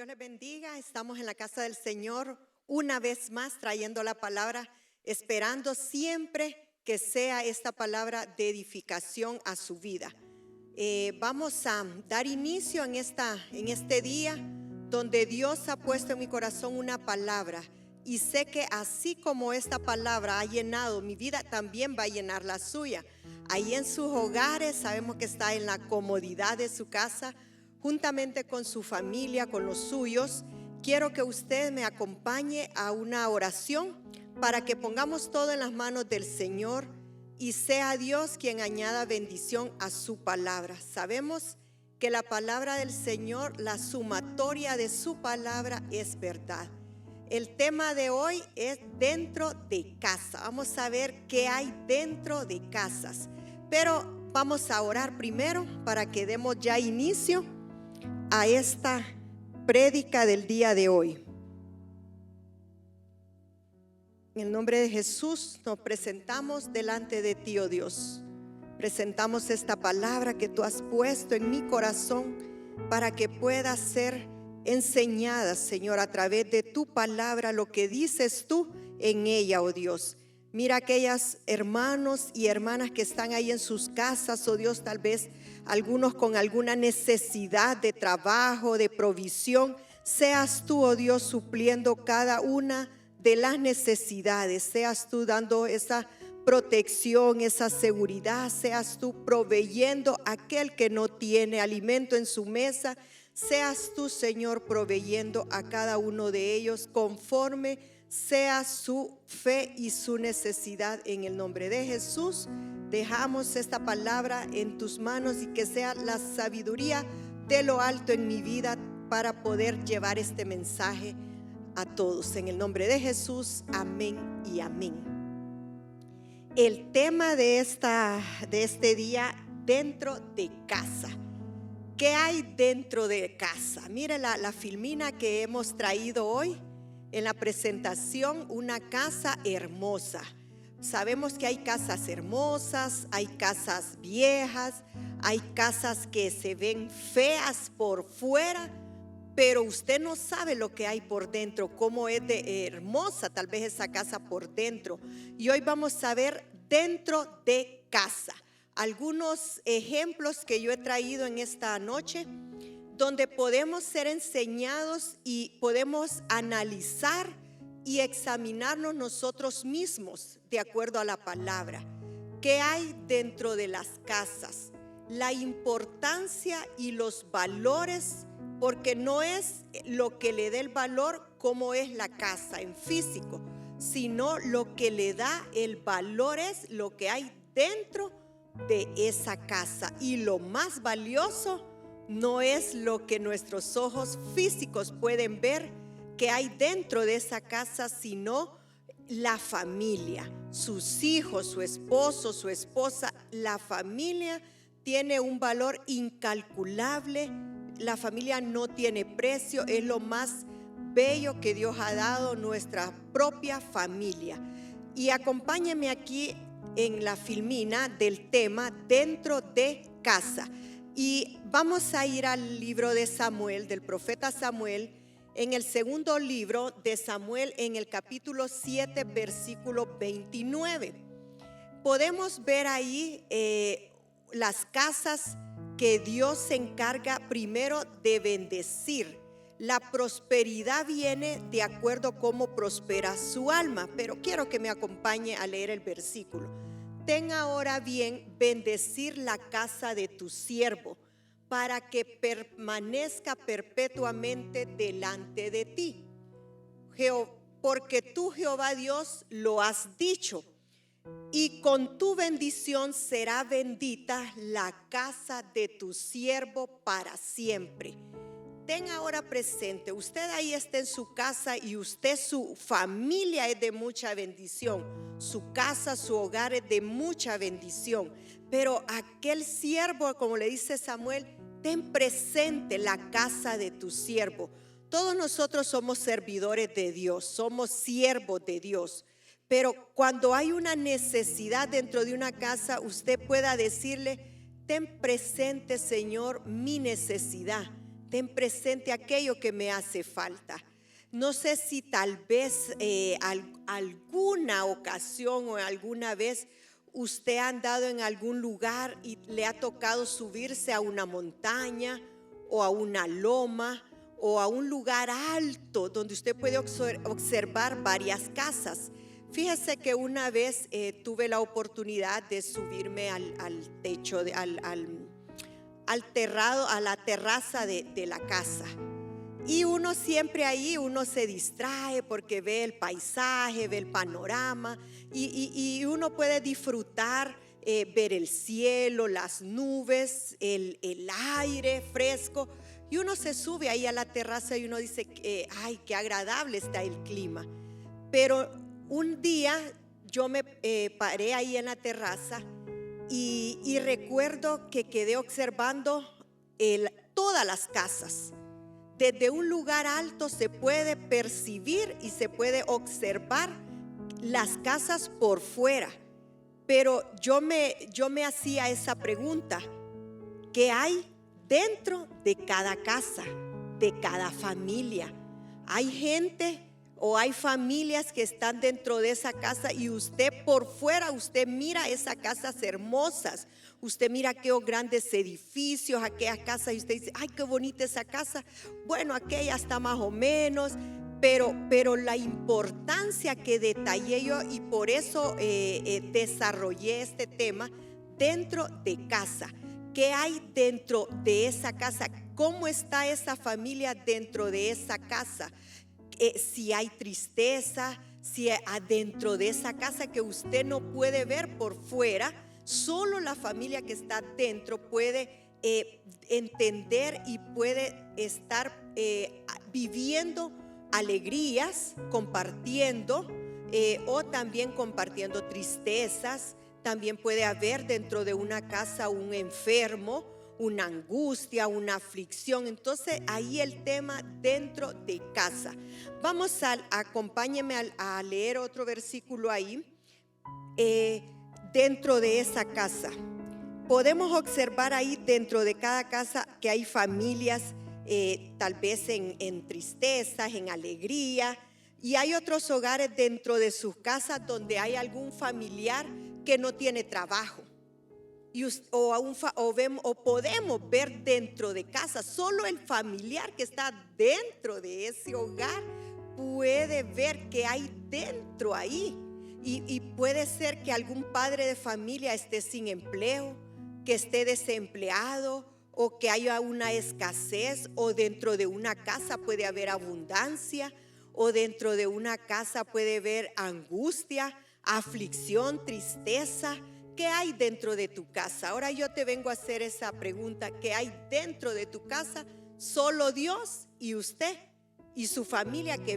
les bendiga. Estamos en la casa del Señor una vez más trayendo la palabra, esperando siempre que sea esta palabra de edificación a su vida. Vamos a dar inicio en este día donde Dios ha puesto en mi corazón una palabra, y sé que así como esta palabra ha llenado mi vida, también va a llenar la suya. Ahí en sus hogares, sabemos que está en la comodidad de su casa, juntamente con su familia, con los suyos. Quiero que usted me acompañe a una oración para que pongamos todo en las manos del Señor y sea Dios quien añada bendición a su palabra. Sabemos que la palabra del Señor, la sumatoria de su palabra es verdad. El tema de hoy es dentro de casa. Vamos a ver qué hay dentro de casas. Pero vamos a orar primero para que demos ya inicio a esta prédica del día de hoy. En el nombre de Jesús nos presentamos delante de ti, oh Dios. Presentamos esta palabra que tú has puesto en mi corazón para que pueda ser enseñada, Señor, a través de tu palabra, lo que dices tú en ella, oh Dios. Mira aquellas hermanos y hermanas que están ahí en sus casas, oh Dios, tal vez algunos con alguna necesidad de trabajo, de provisión. Seas tú, oh Dios, supliendo cada una de las necesidades. Seas tú dando esa protección, esa seguridad. Seas tú proveyendo a aquel que no tiene alimento en su mesa. Seas tú, Señor, proveyendo a cada uno de ellos conforme sea su fe y su necesidad. En el nombre de Jesús dejamos esta palabra en tus manos y que sea la sabiduría de lo alto en mi vida para poder llevar este mensaje a todos. En el nombre de Jesús, amén y amén. El tema de este día, dentro de casa. ¿Qué hay dentro de casa? Mire la filmina que hemos traído hoy en la presentación, una casa hermosa. Sabemos que hay casas hermosas, hay casas viejas, hay casas que se ven feas por fuera, pero usted no sabe lo que hay por dentro, cómo es de hermosa tal vez esa casa por dentro. Y hoy vamos a ver dentro de casa algunos ejemplos que yo he traído en esta noche, donde podemos ser enseñados y podemos analizar y examinarnos nosotros mismos de acuerdo a la palabra. ¿Qué hay dentro de las casas? La importancia y los valores, porque no es lo que le dé el valor como es la casa en físico, sino lo que le da el valor es lo que hay dentro de esa casa. Y lo más valioso no es lo que nuestros ojos físicos pueden ver que hay dentro de esa casa, sino la familia, sus hijos, su esposo, su esposa. La familia tiene un valor incalculable. La familia no tiene precio, es lo más bello que Dios ha dado, nuestra propia familia. Y acompáñenme aquí en la filmina del tema dentro de casa. Y vamos a ir al libro de Samuel, del profeta Samuel, en el segundo libro de Samuel, en el capítulo 7, versículo 29. Podemos ver ahí las casas que Dios se encarga primero de bendecir. La prosperidad viene de acuerdo a cómo prospera su alma, pero quiero que me acompañe a leer el versículo. Ten ahora bien bendecir la casa de tu siervo, para que permanezca perpetuamente delante de ti. Porque tú, Jehová Dios, lo has dicho, y con tu bendición será bendita la casa de tu siervo para siempre. Ten ahora presente, usted ahí está en su casa y usted, su familia es de mucha bendición. Su casa, su hogar es de mucha bendición. Pero aquel siervo, como le dice Samuel, ten presente la casa de tu siervo. Todos nosotros somos servidores de Dios, somos siervos de Dios. Pero cuando hay una necesidad dentro de una casa, usted pueda decirle: ten presente, Señor, mi necesidad. ten presente aquello que me hace falta. No sé si tal vez alguna ocasión o alguna vez usted ha andado en algún lugar y le ha tocado subirse a una montaña o a una loma o a un lugar alto donde usted puede observar varias casas. Fíjese que una vez tuve la oportunidad de subirme al techo, al terrado, a la terraza de la casa. Y uno siempre ahí, uno se distrae porque ve el paisaje, ve el panorama y uno puede disfrutar, ver el cielo, las nubes, el aire fresco. Y uno se sube ahí a la terraza y uno dice, ay, qué agradable está el clima. Pero un día yo me paré ahí en la terraza y recuerdo que quedé observando todas las casas. Desde un lugar alto se puede percibir y se puede observar las casas por fuera. Pero yo me hacía esa pregunta: ¿qué hay dentro de cada casa, de cada familia? Hay gente o hay familias que están dentro de esa casa y usted por fuera, usted mira esas casas hermosas. Usted mira aquellos grandes edificios, aquellas casas, y usted dice, ay, qué bonita esa casa. Bueno, aquella está más o menos, pero la importancia que detallé yo, y por eso desarrollé este tema, dentro de casa. ¿Qué hay dentro de esa casa? ¿Cómo está esa familia dentro de esa casa? Si hay tristeza, si adentro de esa casa que usted no puede ver por fuera, solo la familia que está dentro puede entender y puede estar viviendo alegrías, compartiendo o también compartiendo tristezas. También puede haber dentro de una casa un enfermo, una angustia, una aflicción. Entonces ahí el tema dentro de casa. Vamos acompáñeme a leer otro versículo ahí. Dentro de esa casa podemos observar ahí dentro de cada casa que hay familias tal vez en tristezas, en alegría, y hay otros hogares dentro de sus casas donde hay algún familiar que no tiene trabajo. O podemos ver dentro de casa, solo el familiar que está dentro de ese hogar puede ver que hay dentro ahí. Y puede ser que algún padre de familia esté sin empleo, que esté desempleado, o que haya una escasez, o dentro de una casa puede haber abundancia, o dentro de una casa puede haber angustia, aflicción, tristeza. ¿Qué hay dentro de tu casa? Ahora yo te vengo a hacer esa pregunta: ¿qué hay dentro de tu casa? Solo Dios y usted y su familia que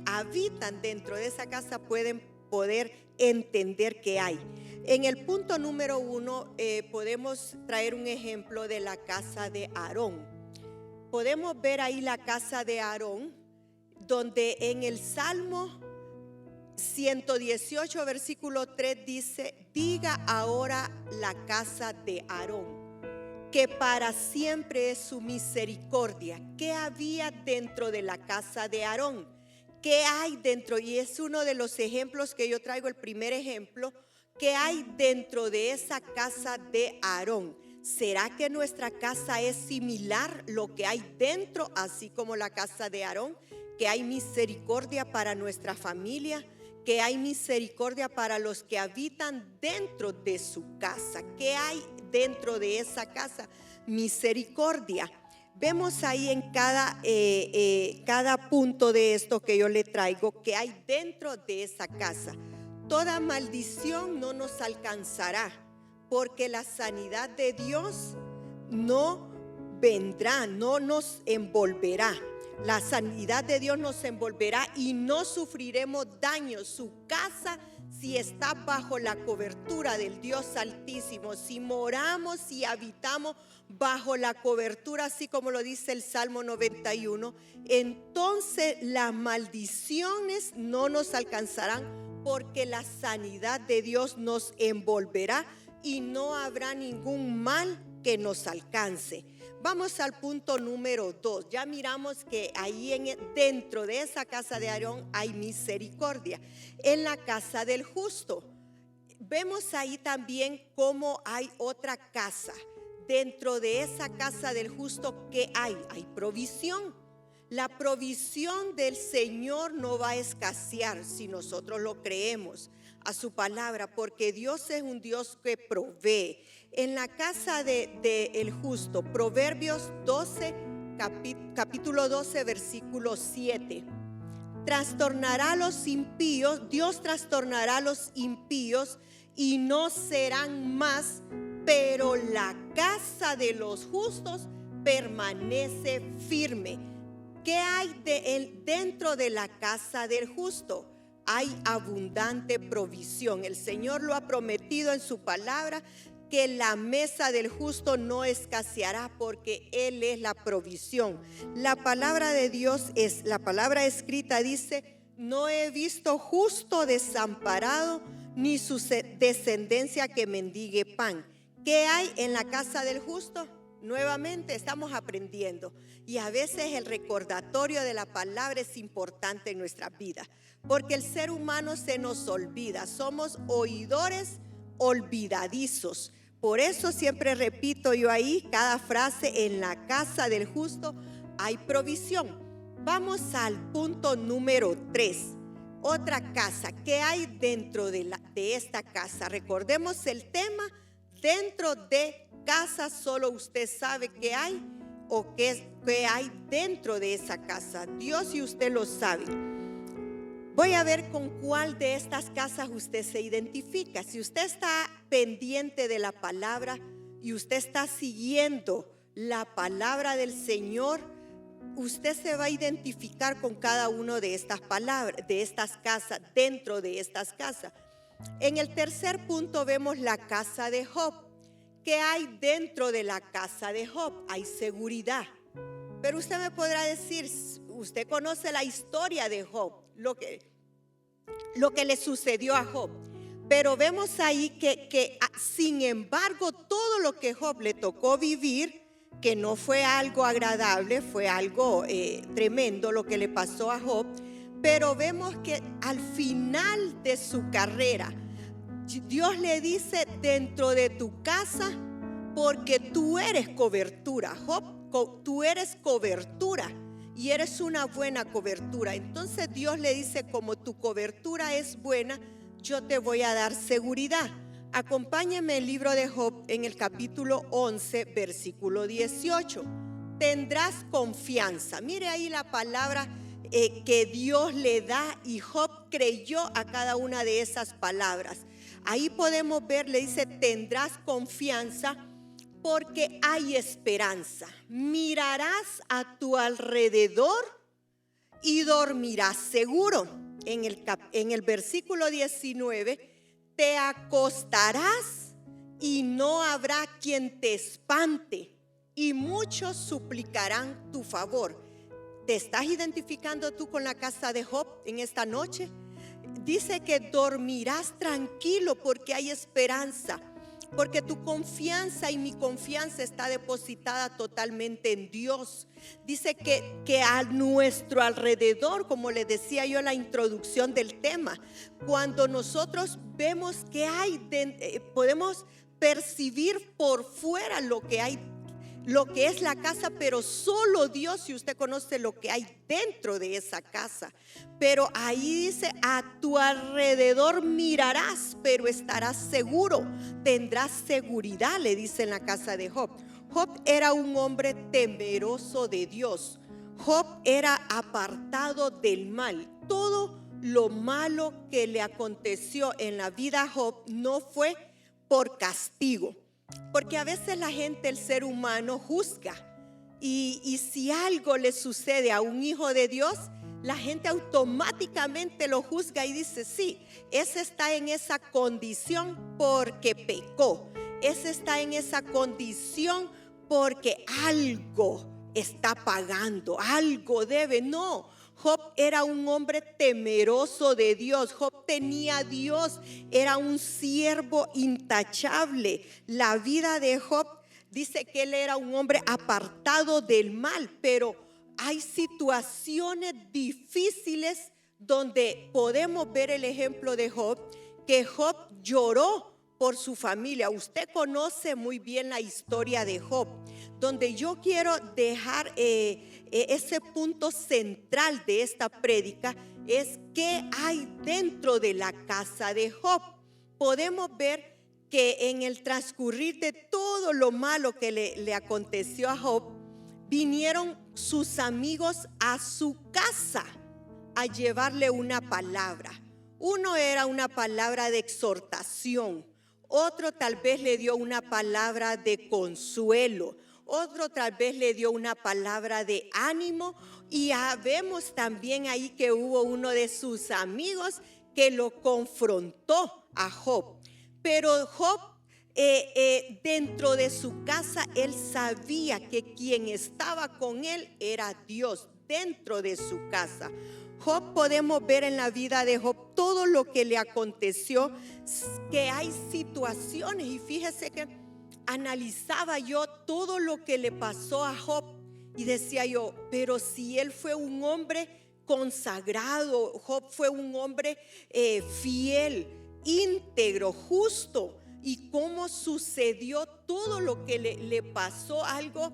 habitan dentro de esa casa pueden poder entender qué hay. En el punto número 1 podemos traer un ejemplo de la casa de Aarón. Podemos ver ahí la casa de Aarón, donde en el Salmo 118 versículo 3 dice: diga ahora la casa de Aarón, que para siempre es su misericordia. ¿Qué había dentro de la casa de Aarón? ¿Qué hay dentro? Y es uno de los ejemplos que yo traigo, el primer ejemplo. ¿Qué hay dentro de esa casa de Aarón? ¿Será que nuestra casa es similar lo que hay dentro, así como la casa de Aarón? Que hay misericordia para nuestra familia, que hay misericordia para los que habitan dentro de su casa. ¿Qué hay dentro de esa casa? Misericordia. Vemos ahí en cada punto de esto que yo le traigo, que hay dentro de esa casa. Toda maldición no nos alcanzará, porque la sanidad de Dios no vendrá, no nos envolverá. La sanidad de Dios nos envolverá y no sufriremos daño. Su casa, si está bajo la cobertura del Dios Altísimo, si moramos y habitamos bajo la cobertura, así como lo dice el Salmo 91, entonces las maldiciones no nos alcanzarán, porque la sanidad de Dios nos envolverá y no habrá ningún mal que nos alcance. Vamos al punto número 2. Ya miramos que ahí dentro de esa casa de Aarón hay misericordia. En la casa del justo, vemos ahí también cómo hay otra casa. Dentro de esa casa del justo, ¿qué hay? Hay provisión. La provisión del Señor no va a escasear si nosotros lo creemos a su palabra, porque Dios es un Dios que provee. En la casa el justo, Proverbios 12, capítulo 12, versículo 7. Trastornará a los impíos, Dios trastornará a los impíos y no serán más, pero la casa de los justos permanece firme. ¿Qué hay dentro de la casa del justo? Hay abundante provisión. El Señor lo ha prometido en su palabra, que la mesa del justo no escaseará, porque Él es la provisión. La palabra de Dios la palabra escrita dice: no he visto justo desamparado, ni su descendencia que mendigue pan. ¿Qué hay en la casa del justo? Nuevamente estamos aprendiendo, y a veces el recordatorio de la palabra es importante en nuestra vida, porque el ser humano se nos olvida, somos oidores olvidadizos. Por eso siempre repito yo ahí cada frase: en la casa del justo hay provisión. Vamos al punto número 3. Otra casa. ¿Qué hay dentro de esta casa? Recordemos el tema: dentro de casa solo usted sabe qué hay o qué hay dentro de esa casa. Dios y usted lo saben. Voy a ver con cuál de estas casas usted se identifica. Si usted está pendiente de la palabra y usted está siguiendo la palabra del Señor, usted se va a identificar con cada una de estas palabras, de estas casas, dentro de estas casas. En el tercer punto vemos la casa de Job. ¿Qué hay dentro de la casa de Job? Hay seguridad. Pero usted me podrá decir, usted conoce la historia de Job, lo que le sucedió a Job. Pero vemos ahí que sin embargo, todo lo que Job le tocó vivir, que no fue algo agradable, fue algo tremendo lo que le pasó a Job. Pero vemos que al final de su carrera, Dios le dice: dentro de tu casa, porque tú eres cobertura. Job, tú eres cobertura y eres una buena cobertura. Entonces Dios le dice: como tu cobertura es buena, yo te voy a dar seguridad. Acompáñeme el libro de Job en el capítulo 11, versículo 18. Tendrás confianza. Mire ahí la palabra que Dios le da, y Job creyó a cada una de esas palabras. Ahí podemos ver, le dice: tendrás confianza porque hay esperanza. Mirarás a tu alrededor y dormirás seguro. En el versículo 19, te acostarás y no habrá quien te espante, y muchos suplicarán tu favor. ¿Te estás identificando tú con la casa de Job en esta noche? Dice que dormirás tranquilo porque hay esperanza, porque tu confianza y mi confianza está depositada totalmente en Dios. Dice que a nuestro alrededor, como le decía yo en la introducción del tema, cuando nosotros vemos que hay, podemos percibir por fuera lo que hay, lo que es la casa, pero solo Dios, si usted conoce lo que hay dentro de esa casa. Pero ahí dice: a tu alrededor mirarás, pero estarás seguro, tendrás seguridad, le dice en la casa de Job. Job era un hombre temeroso de Dios. Job era apartado del mal. Todo lo malo que le aconteció en la vida a Job no fue por castigo. Porque a veces la gente, el ser humano, juzga. Y si algo le sucede a un hijo de Dios, la gente automáticamente lo juzga y dice: sí, ese está en esa condición porque pecó. Ese está en esa condición porque algo está pagando, algo debe. No. Job era un hombre temeroso de Dios. Job tenía a Dios, era un siervo intachable. La vida de Job dice que él era un hombre apartado del mal, pero hay situaciones difíciles donde podemos ver el ejemplo de Job, que Job lloró por su familia. Usted conoce muy bien la historia de Job, donde yo quiero dejar ese punto central de esta prédica es qué hay dentro de la casa de Job. Podemos ver que en el transcurrir de todo lo malo que le aconteció a Job, vinieron sus amigos a su casa a llevarle una palabra. Uno era una palabra de exhortación, otro tal vez le dio una palabra de consuelo, otro tal vez le dio una palabra de ánimo, y vemos también ahí que hubo uno de sus amigos que lo confrontó a Job. Pero Job, dentro de su casa, él sabía que quien estaba con él era Dios dentro de su casa. Job, podemos ver en la vida de Job todo lo que le aconteció, que hay situaciones, y fíjese que analizaba yo todo lo que le pasó a Job y decía yo, pero si él fue un hombre consagrado, Job fue un hombre fiel, íntegro, justo, y cómo sucedió todo lo que le pasó, algo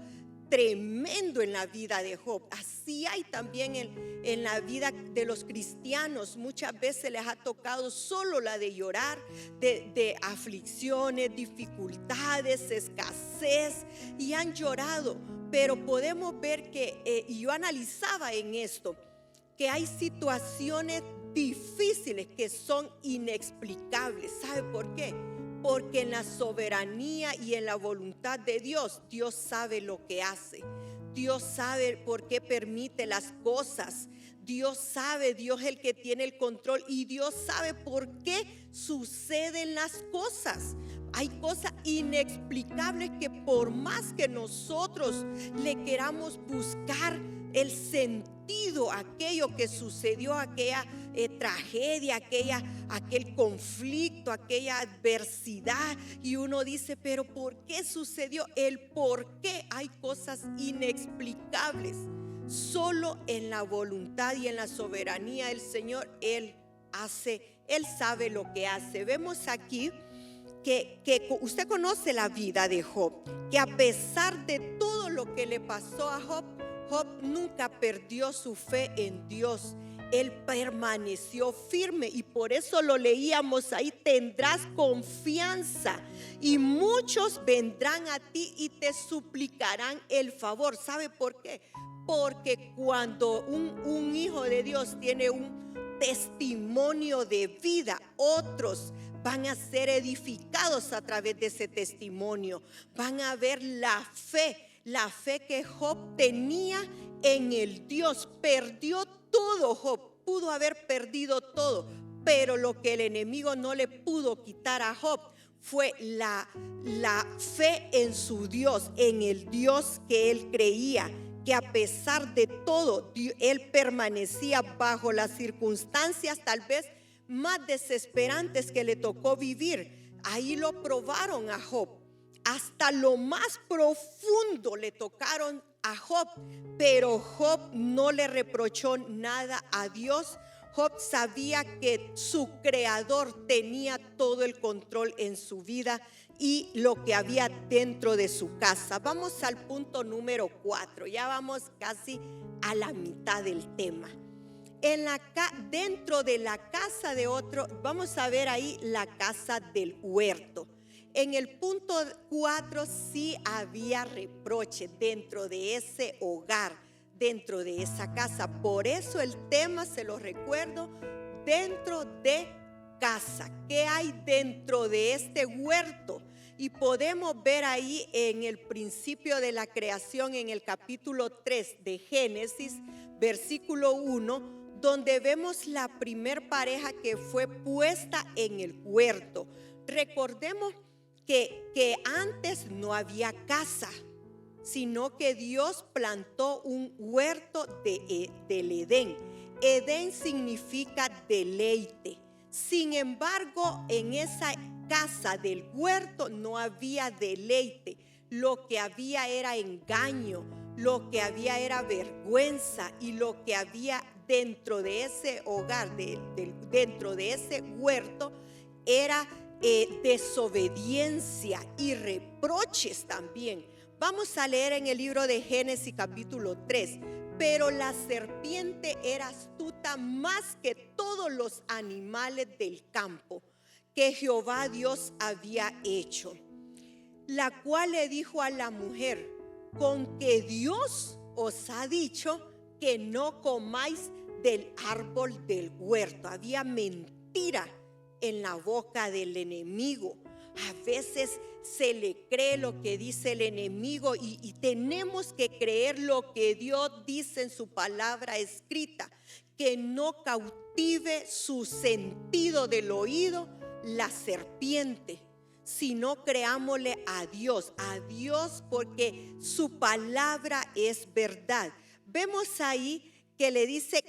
tremendo en la vida de Job. Así hay también en la vida de los cristianos. Muchas veces les ha tocado solo la de llorar, de aflicciones, dificultades, escasez, y han llorado. Pero podemos ver que, y yo analizaba en esto, que hay situaciones difíciles que son inexplicables. ¿Sabe por qué? Porque en la soberanía y en la voluntad de Dios, Dios sabe lo que hace. Dios sabe por qué permite las cosas. Dios sabe, Dios es el que tiene el control, y Dios sabe por qué suceden las cosas. Hay cosas inexplicables que por más que nosotros le queramos buscar el sentido a aquello que sucedió, aquella tragedia, aquel conflicto, aquella adversidad, y uno dice, pero ¿por qué sucedió? El por qué, hay cosas inexplicables. Solo en la voluntad y en la soberanía del Señor Él sabe lo que hace. Vemos aquí que usted conoce la vida de Job, que a pesar de todo lo que le pasó a Job, Job nunca perdió su fe en Dios. Él permaneció firme, y por eso lo leíamos ahí: tendrás confianza y muchos vendrán a ti y te suplicarán el favor. ¿Sabe por qué? Porque cuando un hijo de Dios tiene un testimonio de vida, otros van a ser edificados a través de ese testimonio. Van a ver la fe que Job tenía en el Dios. Perdió todo Job, pudo haber perdido todo, pero lo que el enemigo no le pudo quitar a Job fue la fe en su Dios, en el Dios que él creía, que a pesar de todo, él permanecía bajo las circunstancias tal vez más desesperantes que le tocó vivir. Ahí lo probaron a Job. Hasta lo más profundo le tocaron a Job, pero Job no le reprochó nada a Dios. Job sabía que su creador tenía todo el control en su vida y lo que había dentro de su casa. Vamos al punto número 4, ya vamos casi a la mitad del tema. Dentro de la casa de otro, vamos a ver ahí la casa del huerto. En el punto 4 sí había reproche dentro de ese hogar, dentro de esa casa. Por eso el tema, se lo recuerdo, dentro de casa. ¿Qué hay dentro de este huerto? Y podemos ver ahí en el principio de la creación, en el capítulo 3 de Génesis, versículo 1, donde vemos la primer pareja que fue puesta en el huerto. Recordemos que antes no había casa, sino que Dios plantó un huerto del Edén. Edén significa deleite. Sin embargo, en esa casa del huerto no había deleite. lo que había era engaño, lo que había era vergüenza, y lo que había dentro de ese hogar, dentro de ese huerto, era desobediencia y reproches también. Vamos a leer en el libro de Génesis capítulo 3. Pero la serpiente era astuta más que todos los animales del campo que Jehová Dios había hecho, la cual le dijo a la mujer: con que Dios os ha dicho que no comáis del árbol del huerto. Había mentira en la boca del enemigo. A veces se le cree lo que dice el enemigo, y tenemos que creer lo que Dios dice en su palabra escrita, que no cautive su sentido del oído la serpiente, sino creámosle a Dios, porque su palabra es verdad. Vemos ahí que le dice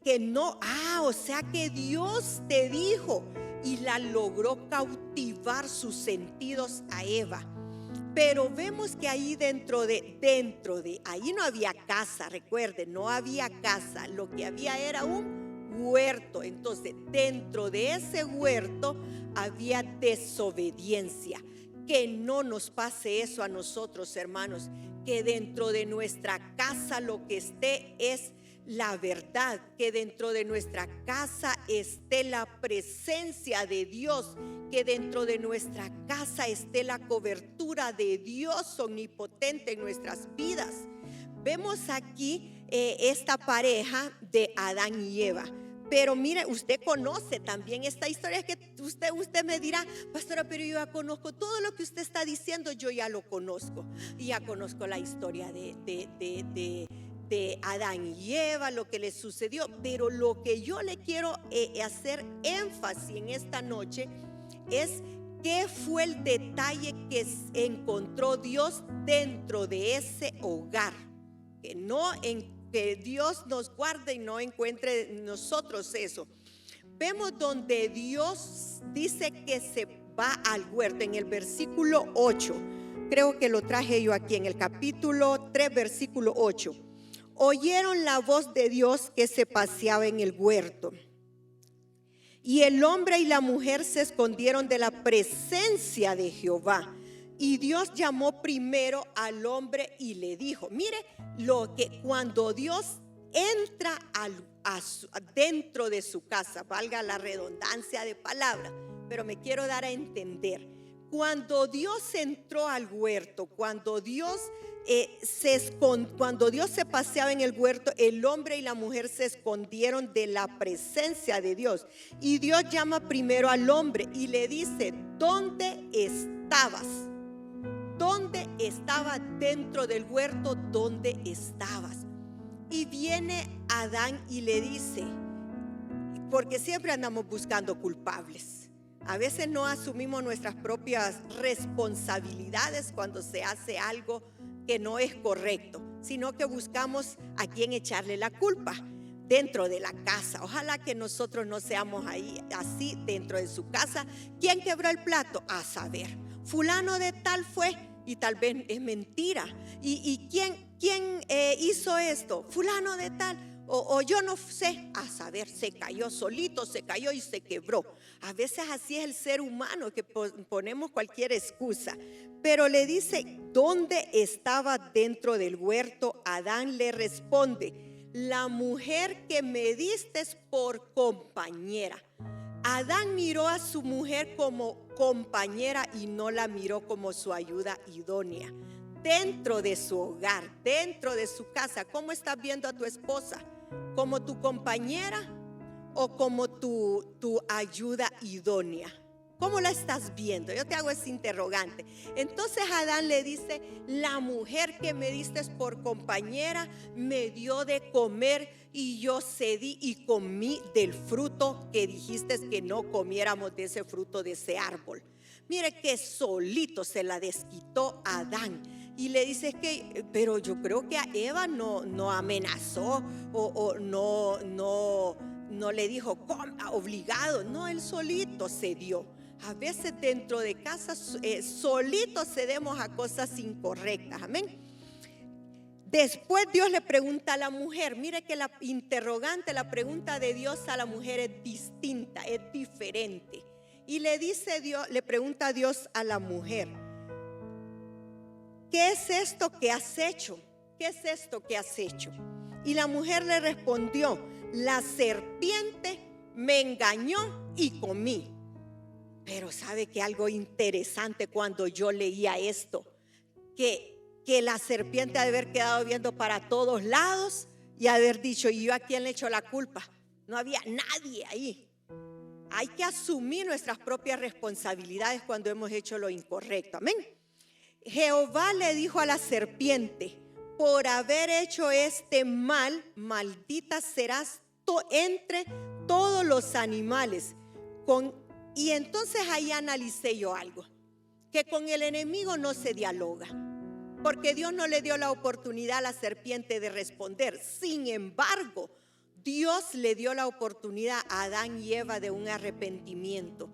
que no, o sea que Dios te dijo, y la logró cautivar sus sentidos a Eva. Pero vemos que ahí dentro de ahí no había casa, recuerden, no había casa, lo que había era un huerto. Entonces dentro de ese huerto había desobediencia. Que no nos pase eso a nosotros, hermanos, que dentro de nuestra casa lo que esté es la verdad, que dentro de nuestra casa esté la presencia de Dios, que dentro de nuestra casa esté la cobertura de Dios omnipotente en nuestras vidas. Vemos aquí esta pareja de Adán y Eva. Pero mire, usted conoce también esta historia, que usted me dirá: pastora, pero yo ya conozco todo lo que usted está diciendo, yo ya lo conozco. Y ya conozco la historia de Adán y Eva, lo que les sucedió. Pero lo que yo le quiero hacer énfasis en esta noche es qué fue el detalle que encontró Dios dentro de ese hogar. Que Dios nos guarde y no encuentre en nosotros eso. Vemos donde Dios dice que se va al huerto en el versículo 8. Creo que lo traje yo aquí en el capítulo 3, versículo 8. Oyeron la voz de Dios que se paseaba en el huerto, y el hombre y la mujer se escondieron de la presencia de Jehová. Y Dios llamó primero al hombre y le dijo, mire lo que cuando Dios entra dentro de su casa, valga la redundancia de palabra, pero me quiero dar a entender, cuando Dios entró al huerto, cuando Dios se paseaba en el huerto, el hombre y la mujer se escondieron de la presencia de Dios. Y Dios llama primero al hombre y le dice, ¿dónde estabas? ¿Dónde estaba dentro del huerto? ¿Dónde estabas? Y viene Adán y le dice, porque siempre andamos buscando culpables. A veces no asumimos nuestras propias responsabilidades cuando se hace algo que no es correcto, sino que buscamos a quien echarle la culpa dentro de la casa. Ojalá que nosotros no seamos ahí así dentro de su casa. ¿Quién quebró el plato? A saber, fulano de tal fue, y tal vez es mentira. ¿Y quién hizo esto? Fulano de tal. O yo no sé, a saber, se cayó solito, se cayó y se quebró. A veces así es el ser humano, que ponemos cualquier excusa. Pero le dice, ¿dónde estaba dentro del huerto? Adán le responde, la mujer que me diste por compañera. Adán miró a su mujer como compañera y no la miró como su ayuda idónea. Dentro de su hogar, dentro de su casa, ¿cómo estás viendo a tu esposa? ¿Como tu compañera o como tu ayuda idónea? ¿Cómo la estás viendo? Yo te hago ese interrogante. Entonces Adán le dice, la mujer que me diste por compañera me dio de comer y yo cedí y comí del fruto que dijiste que no comiéramos, de ese fruto de ese árbol. Mire que solito se la desquitó Adán. Y le dice pero yo creo que a Eva no amenazó o no le dijo obligado. No, él solito se dio. A veces dentro de casa solitos cedemos a cosas incorrectas. Amén. Después Dios le pregunta a la mujer. Mire que la interrogante, la pregunta de Dios a la mujer es distinta, es diferente. Y le dice Dios, le pregunta a Dios a la mujer: ¿qué es esto que has hecho? ¿Qué es esto que has hecho? Y la mujer le respondió: la serpiente me engañó y comí. Pero sabe que algo interesante cuando yo leía esto, que la serpiente ha de haber quedado viendo para todos lados y haber dicho: ¿y yo a quién le echo la culpa? No había nadie ahí. Hay que asumir nuestras propias responsabilidades cuando hemos hecho lo incorrecto. Amén. Jehová le dijo a la serpiente: por haber hecho este mal, maldita serás entre todos los animales. Y entonces ahí analicé yo algo, que con el enemigo no se dialoga, porque Dios no le dio la oportunidad a la serpiente de responder. Sin embargo, Dios le dio la oportunidad a Adán y Eva de un arrepentimiento.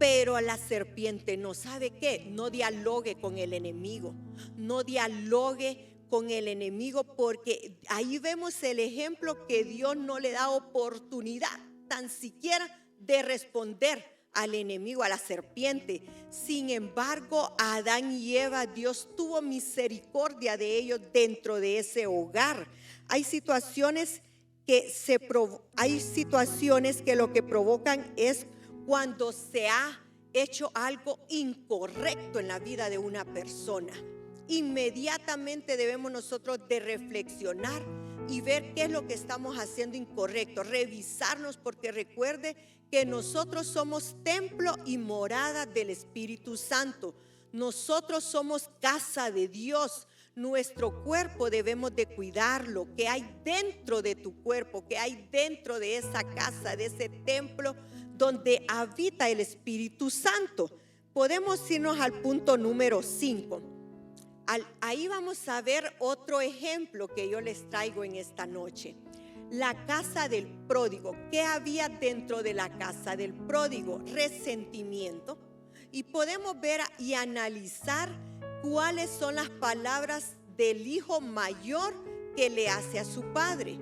Pero a la serpiente no. ¿Sabe qué? No dialogue con el enemigo. No dialogue con el enemigo, porque ahí vemos el ejemplo que Dios no le da oportunidad tan siquiera de responder al enemigo, a la serpiente. Sin embargo, a Adán y Eva, Dios tuvo misericordia de ellos dentro de ese hogar. Hay situaciones que lo que provocan es cuando se ha hecho algo incorrecto en la vida de una persona. Inmediatamente debemos nosotros de reflexionar y ver qué es lo que estamos haciendo incorrecto, revisarnos, porque recuerde que nosotros somos templo y morada del Espíritu Santo. Nosotros somos casa de Dios. Nuestro cuerpo debemos de cuidarlo. ¿Qué hay dentro de tu cuerpo? ¿Qué hay dentro de esa casa, de ese templo donde habita el Espíritu Santo? Podemos irnos al punto número 5. Ahí vamos a ver otro ejemplo que yo les traigo en esta noche. La casa del pródigo. ¿Qué había dentro de la casa del pródigo? Resentimiento. Y podemos ver y analizar cuáles son las palabras del hijo mayor que le hace a su padre.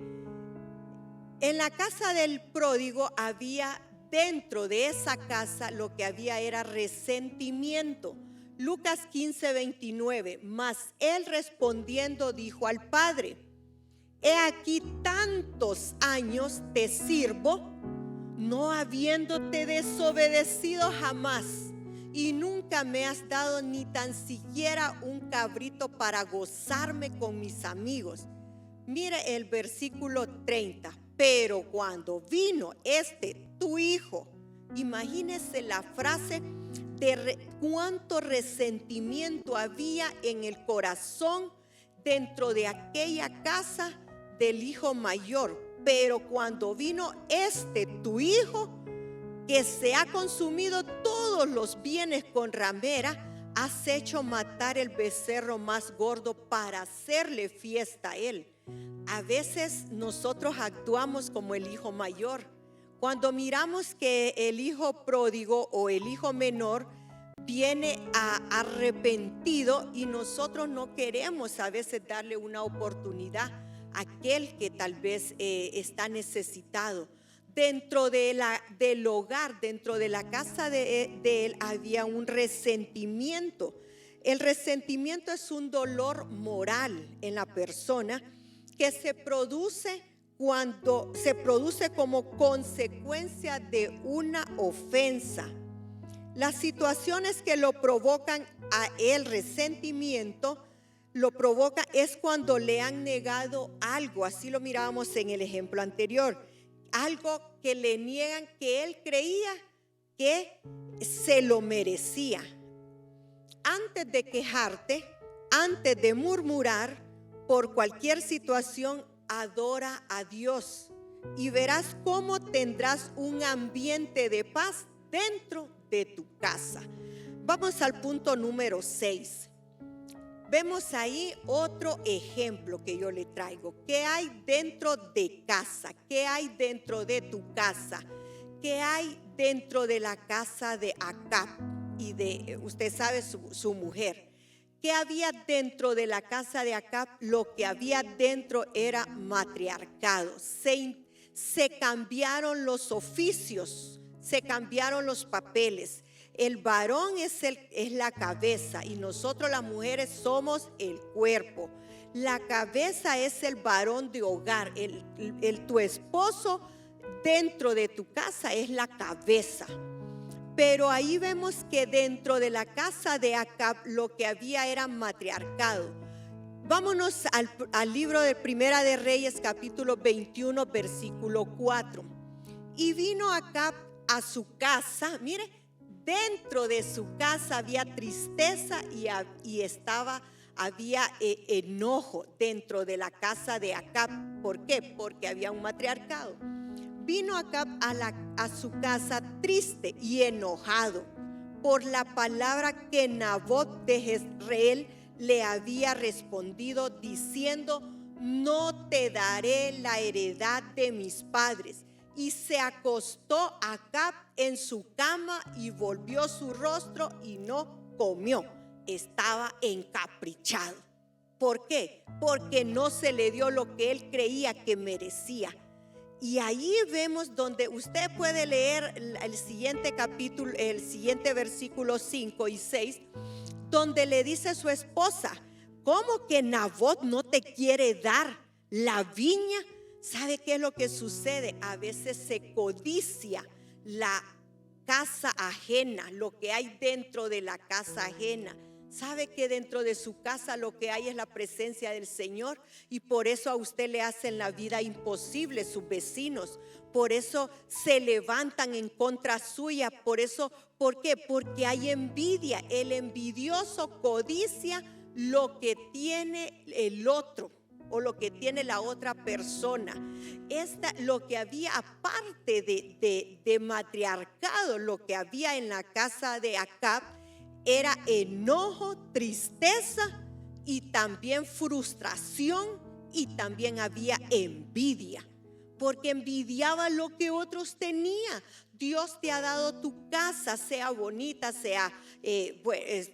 En la casa del pródigo había, dentro de esa casa, lo que había era resentimiento. Lucas 15:29. Mas él respondiendo dijo al padre: he aquí tantos años te sirvo, no habiéndote desobedecido jamás, y nunca me has dado ni tan siquiera un cabrito para gozarme con mis amigos. Mire el versículo 30. Pero cuando vino tu hijo, imagínese la frase de cuánto resentimiento había en el corazón dentro de aquella casa del hijo mayor. Pero cuando vino tu hijo, que se ha consumido todos los bienes con ramera, has hecho matar el becerro más gordo para hacerle fiesta a él. A veces nosotros actuamos como el hijo mayor. Cuando miramos que el hijo pródigo o el hijo menor viene arrepentido y nosotros no queremos a veces darle una oportunidad a aquel que tal vez está necesitado. Dentro del hogar, dentro de la casa de él había un resentimiento. El resentimiento es un dolor moral en la persona que se produce como consecuencia de una ofensa. Las situaciones que lo provocan a el resentimiento, lo provoca es cuando le han negado algo. Así lo mirábamos en el ejemplo anterior. Algo que le niegan que él creía que se lo merecía. Antes de quejarte, antes de murmurar por cualquier situación, adora a Dios y verás cómo tendrás un ambiente de paz dentro de tu casa. Vamos al punto número 6. Vemos ahí otro ejemplo que yo le traigo. ¿Qué hay dentro de casa? ¿Qué hay dentro de tu casa? ¿Qué hay dentro de la casa de Acab y de, usted sabe, su mujer. ¿Qué había dentro de la casa de Acab? Lo que había dentro era matriarcado. Se cambiaron los oficios, se cambiaron los papeles. El varón es la cabeza y nosotros las mujeres somos el cuerpo. La cabeza es el varón de hogar. Tu esposo dentro de tu casa es la cabeza. Pero ahí vemos que dentro de la casa de Acab lo que había era matriarcado. Vámonos al libro de Primera de Reyes, capítulo 21, versículo 4. Y vino Acab a su casa. Mire, dentro de su casa había tristeza y había enojo dentro de la casa de Acab. ¿Por qué? Porque había un matriarcado. Vino Acab a su casa triste y enojado por la palabra que Nabot de Jezreel le había respondido, diciendo: no te daré la heredad de mis padres. Y se acostó Acab en su cama y volvió su rostro y no comió. Estaba encaprichado. ¿Por qué? Porque no se le dio lo que él creía que merecía. Y ahí vemos donde usted puede leer el siguiente capítulo, el siguiente versículo 5 y 6, donde le dice a su esposa: ¿cómo que Nabot no te quiere dar la viña? ¿Sabe qué es lo que sucede? A veces se codicia la casa ajena, lo que hay dentro de la casa ajena. ¿Sabe que dentro de su casa lo que hay es la presencia del Señor? Y por eso a usted le hacen la vida imposible sus vecinos. Por eso se levantan en contra suya. Por eso, ¿por qué? Porque hay envidia. El envidioso codicia lo que tiene el otro o lo que tiene la otra persona. Lo que había aparte de matriarcado, lo que había en la casa de Acab, era enojo, tristeza y también frustración, y también había envidia, porque envidiaba lo que otros tenían. Dios te ha dado tu casa, sea bonita, sea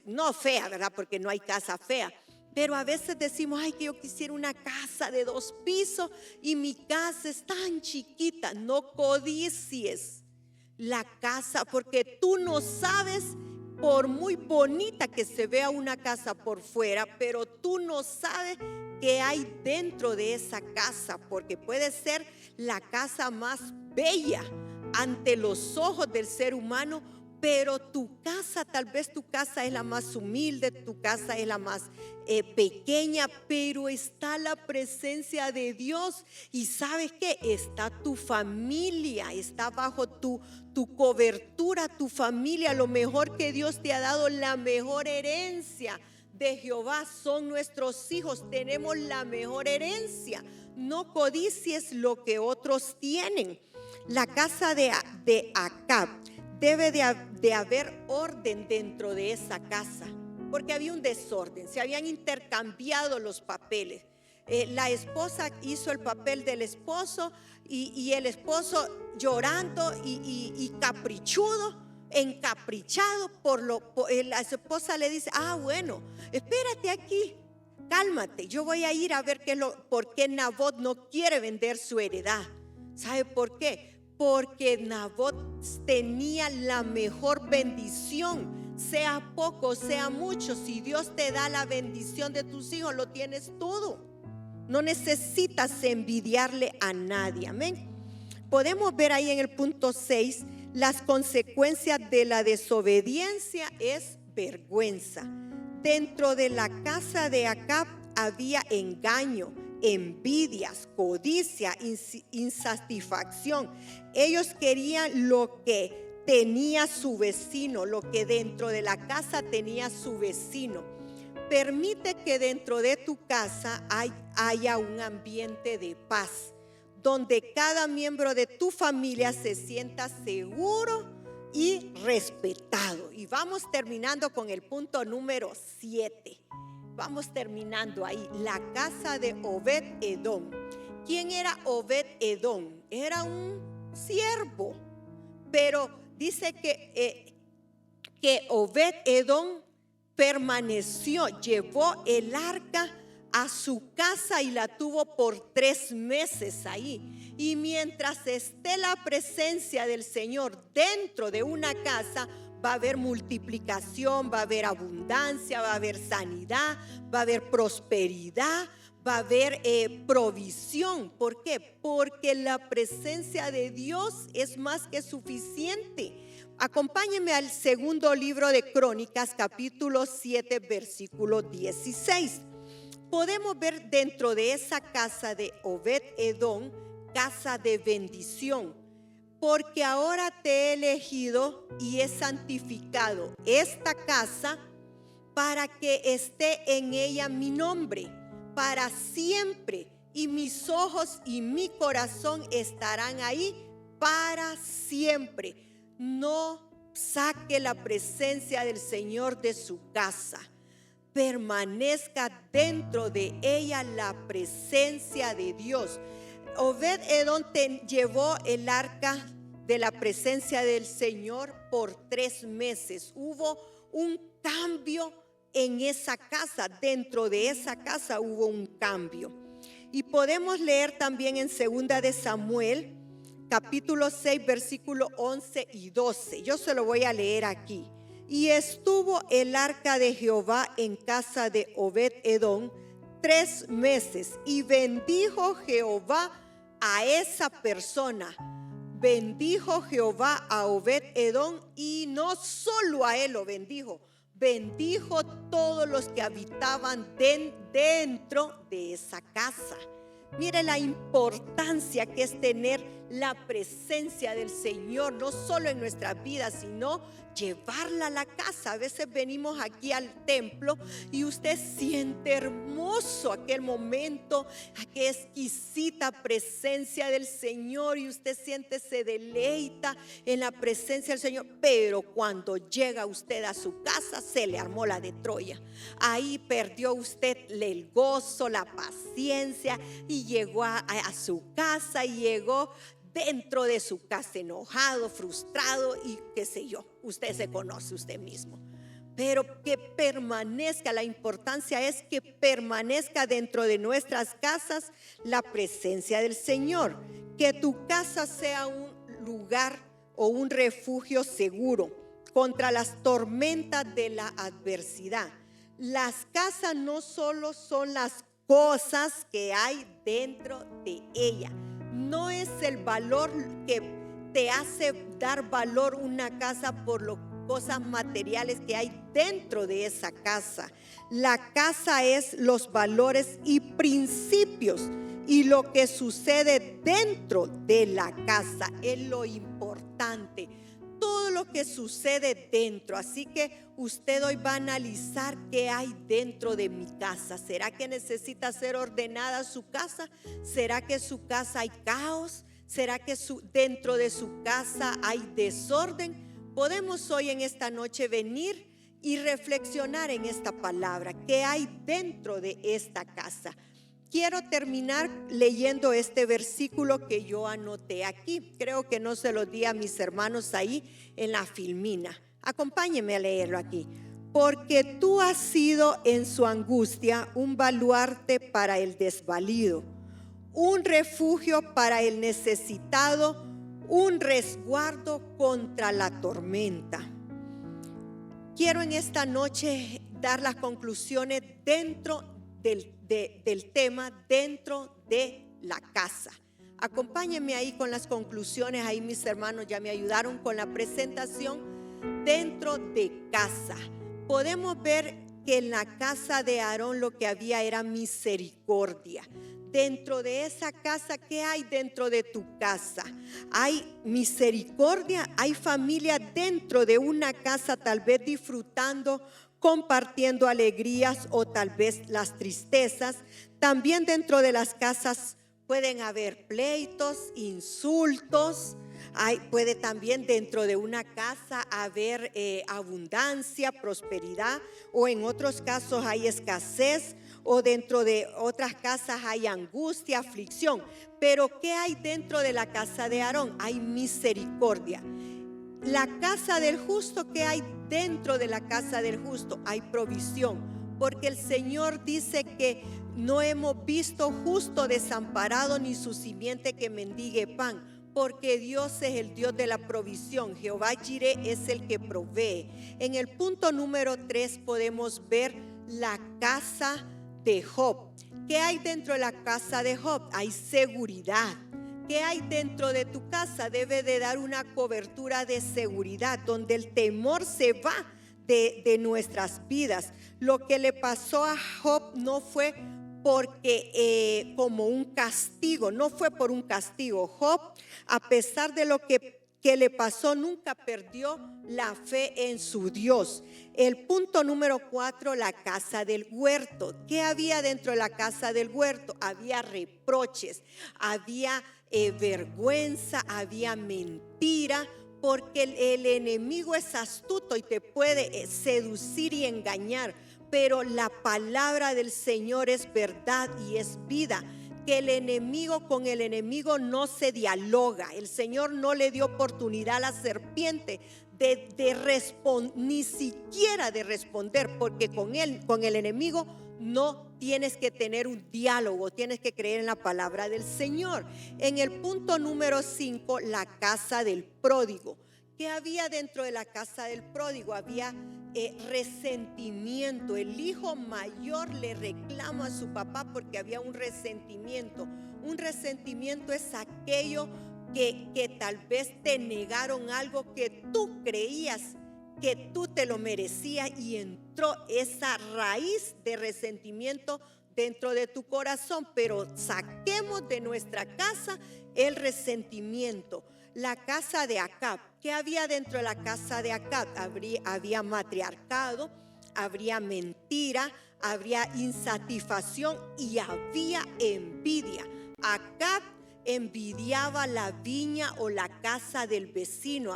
no fea, ¿verdad? Porque no hay casa fea. Pero a veces decimos: ay, que yo quisiera una casa de 2 pisos y mi casa es tan chiquita. No codicies la casa, porque tú no sabes, por muy bonita que se vea una casa por fuera, pero tú no sabes qué hay dentro de esa casa, porque puede ser la casa más bella ante los ojos del ser humano, pero tu casa, tal vez tu casa es la más humilde, tu casa es la más pequeña, pero está la presencia de Dios. Y ¿sabes qué? Está tu familia, está bajo tu cobertura, tu familia. Lo mejor que Dios te ha dado, la mejor herencia de Jehová son nuestros hijos. Tenemos la mejor herencia. No codicies lo que otros tienen. La casa de Acab, debe de haber orden dentro de esa casa, porque había un desorden, se habían intercambiado los papeles. La esposa hizo el papel del esposo y el esposo llorando y caprichudo, encaprichado la esposa le dice: ah, bueno, espérate aquí, cálmate, yo voy a ir a ver por qué Nabot no quiere vender su heredad. ¿Sabe por qué? Porque Nabot tenía la mejor bendición, sea poco, sea mucho. Si Dios te da la bendición de tus hijos, lo tienes todo. No necesitas envidiarle a nadie. Amén. Podemos ver ahí en el punto 6, las consecuencias de la desobediencia es vergüenza. Dentro de la casa de Acab había engaño, envidias, codicia, insatisfacción. Ellos querían lo que tenía su vecino, lo que dentro de la casa tenía su vecino. Permite que dentro de tu casa haya un ambiente de paz, donde cada miembro de tu familia se sienta seguro y respetado. Y vamos terminando con el punto número 7. Vamos terminando ahí. La casa de Obed-Edom. ¿Quién era Obed-Edom? Era un siervo, pero dice que Obed-Edom permaneció, llevó el arca a su casa y la tuvo por 3 meses ahí. Y mientras esté la presencia del Señor dentro de una casa, va a haber multiplicación, va a haber abundancia, va a haber sanidad, va a haber prosperidad, va a haber provisión. ¿Por qué? Porque la presencia de Dios es más que suficiente. Acompáñenme al segundo libro de Crónicas, capítulo 7, versículo 16. Podemos ver dentro de esa casa de Obed-Edom, casa de bendición, porque ahora te he elegido y he santificado esta casa para que esté en ella mi nombre para siempre, y mis ojos y mi corazón estarán ahí para siempre. No saque la presencia del Señor de su casa. Permanezca dentro de ella la presencia de Dios. Obed-Edom llevó el arca de la presencia del Señor por 3 meses. Hubo un cambio en esa casa. Dentro de esa casa hubo un cambio. Y podemos leer también en 2 de Samuel, capítulo 6, versículo 11 y 12. Yo se lo voy a leer aquí. Y estuvo el arca de Jehová en casa de Obed-Edom 3 meses, y bendijo Jehová a esa persona. Bendijo Jehová a Obed-Edom, y no solo a él lo bendijo, bendijo todos los que habitaban dentro de esa casa. Mire la importancia que es tener la presencia del Señor, no solo en nuestras vidas, sino llevarla a la casa. A veces venimos aquí al templo y usted siente hermoso aquel momento, aquella exquisita presencia del Señor, y usted siente, se deleita en la presencia del Señor. Pero cuando llega usted a su casa, se le armó la de Troya. Ahí perdió usted el gozo, la paciencia, y llegó a su casa, y llegó dentro de su casa enojado, frustrado, y qué sé yo, usted se conoce usted mismo. Pero que permanezca, la importancia es que permanezca dentro de nuestras casas la presencia del Señor. Que tu casa sea un lugar o un refugio seguro contra las tormentas de la adversidad. Las casas no solo son las cosas que hay dentro de ella. No es el valor que te hace dar valor una casa por las cosas materiales que hay dentro de esa casa. La casa es los valores y principios, y lo que sucede dentro de la casa es lo importante. Todo lo que sucede dentro. Así que usted hoy va a analizar qué hay dentro de mi casa. ¿Será que necesita ser ordenada su casa? ¿Será que su casa hay caos? ¿Será que dentro de su casa hay desorden? Podemos hoy en esta noche venir y reflexionar en esta palabra. ¿Qué hay dentro de esta casa? Quiero terminar leyendo este versículo que yo anoté aquí. Creo que no se lo di a mis hermanos ahí en la filmina. Acompáñenme a leerlo aquí. Porque tú has sido en su angustia un baluarte para el desvalido, un refugio para el necesitado, un resguardo contra la tormenta. Quiero en esta noche dar las conclusiones dentro del tema, dentro de la casa. Acompáñenme ahí con las conclusiones. Ahí mis hermanos ya me ayudaron con la presentación. Dentro de casa podemos ver que en la casa de Aarón lo que había era misericordia. Dentro de esa casa, ¿qué hay dentro de tu casa? Hay misericordia, hay familia dentro de una casa, tal vez disfrutando, compartiendo alegrías o tal vez las tristezas. También dentro de las casas pueden haber pleitos, insultos. Puede también dentro de una casa haber abundancia, prosperidad, o en otros casos hay escasez, o dentro de otras casas hay angustia, aflicción. Pero ¿qué hay dentro de la casa de Aarón? Hay misericordia. La casa del justo, ¿qué hay dentro de la casa del justo? Hay provisión, porque el Señor dice que no hemos visto justo desamparado ni su simiente que mendigue pan, porque Dios es el Dios de la provisión. Jehová Jireh es el que provee. En el punto número 3 podemos ver la casa de Job. ¿Qué hay dentro de la casa de Job? Hay seguridad. ¿Qué hay dentro de tu casa? Debe de dar una cobertura de seguridad, donde el temor se va de nuestras vidas. Lo que le pasó a Job no fue porque como un castigo, no fue por un castigo. Job, a pesar de lo que le pasó, nunca perdió la fe en su Dios. El punto número 4, la casa del huerto. ¿Qué había dentro de la casa del huerto? Había reproches, había vergüenza, había mentira, porque el enemigo es astuto y te puede seducir y engañar, pero la palabra del Señor es verdad y es vida. Que el enemigo, con el enemigo no se dialoga. El Señor no le dio oportunidad a la serpiente ni siquiera de responder, porque con el enemigo no tienes que tener un diálogo, tienes que creer en la palabra del Señor. En el punto número 5, la casa del pródigo. ¿Qué había dentro de la casa del pródigo? Había resentimiento. El hijo mayor le reclama a su papá porque había un resentimiento. Un resentimiento es aquello que tal vez te negaron algo que tú creías que tú te lo merecías, y entró esa raíz de resentimiento dentro de tu corazón. Pero saquemos de nuestra casa el resentimiento. La casa de Acab. ¿Qué había dentro de la casa de Acab? Había matriarcado, habría mentira, habría insatisfacción y había envidia. Acab envidiaba la viña o la casa del vecino.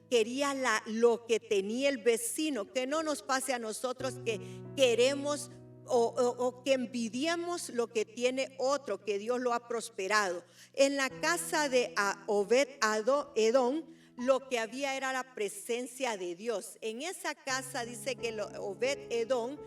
Quería lo que tenía el vecino. Que no nos pase a nosotros que queremos o que envidiemos lo que tiene otro, que Dios lo ha prosperado. En la casa de Obed-Edom, lo que había era la presencia de Dios. En esa casa dice que Obed-Edom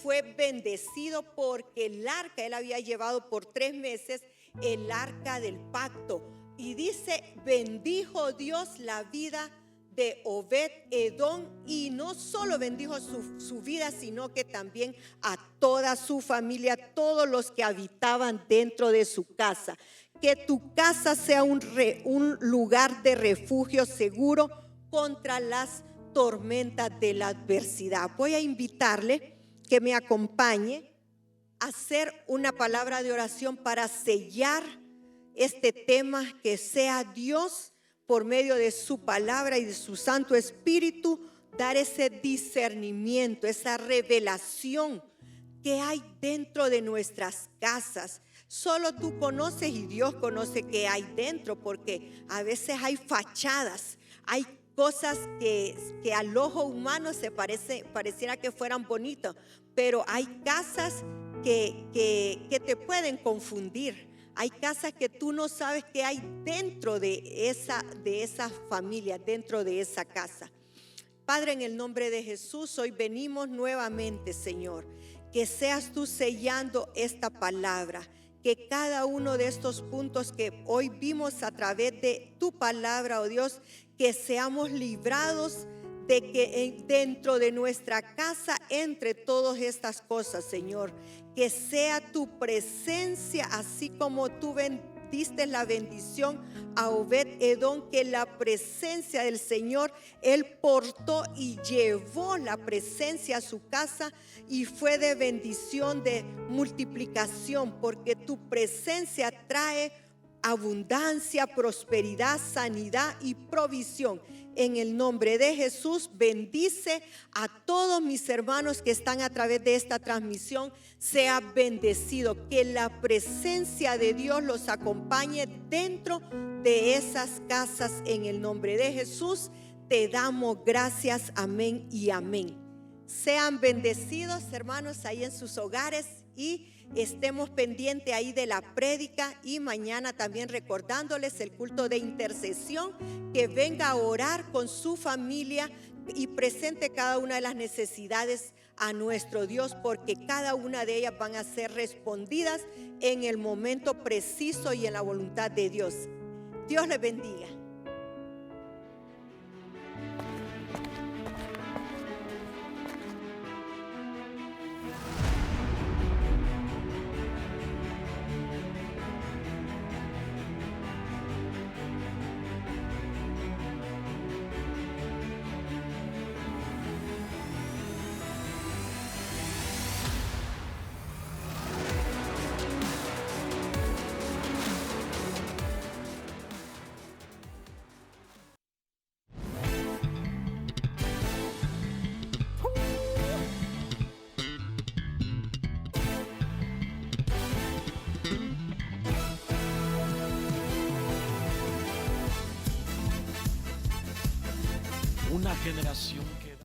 fue bendecido porque el arca, él había llevado por 3 meses el arca del pacto, y dice: bendijo Dios la vida de Obed-Edom, y no solo bendijo su vida, sino que también a toda su familia, todos los que habitaban dentro de su casa. Que tu casa sea un lugar de refugio seguro contra las tormentas de la adversidad. Voy a invitarle que me acompañe a hacer una palabra de oración para sellar este tema, que sea Dios por medio de su palabra y de su Santo Espíritu dar ese discernimiento, esa revelación que hay dentro de nuestras casas. Solo tú conoces y Dios conoce qué hay dentro, porque a veces hay fachadas, hay cosas que al ojo humano pareciera que fueran bonitas, pero hay casas que te pueden confundir. Hay casas que tú no sabes qué hay dentro de esa familia, dentro de esa casa. Padre, en el nombre de Jesús, hoy venimos nuevamente, Señor, que seas tú sellando esta palabra, que cada uno de estos puntos que hoy vimos a través de tu palabra, oh Dios, que seamos librados de que dentro de nuestra casa entre todas estas cosas, Señor, que sea tu presencia, así como tú diste la bendición a Obed-Edom, que la presencia del Señor, él portó y llevó la presencia a su casa, y fue de bendición, de multiplicación, porque tu presencia trae abundancia, prosperidad, sanidad y provisión. En el nombre de Jesús, bendice a todos mis hermanos que están a través de esta transmisión. Sea bendecido, que la presencia de Dios los acompañe dentro de esas casas. En el nombre de Jesús te damos gracias, amén y amén. Sean bendecidos, hermanos, ahí en sus hogares, y estemos pendientes ahí de la prédica, y mañana también recordándoles el culto de intercesión, que venga a orar con su familia y presente cada una de las necesidades a nuestro Dios, porque cada una de ellas van a ser respondidas en el momento preciso y en la voluntad de Dios. Dios les bendiga. Una generación que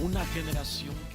una generación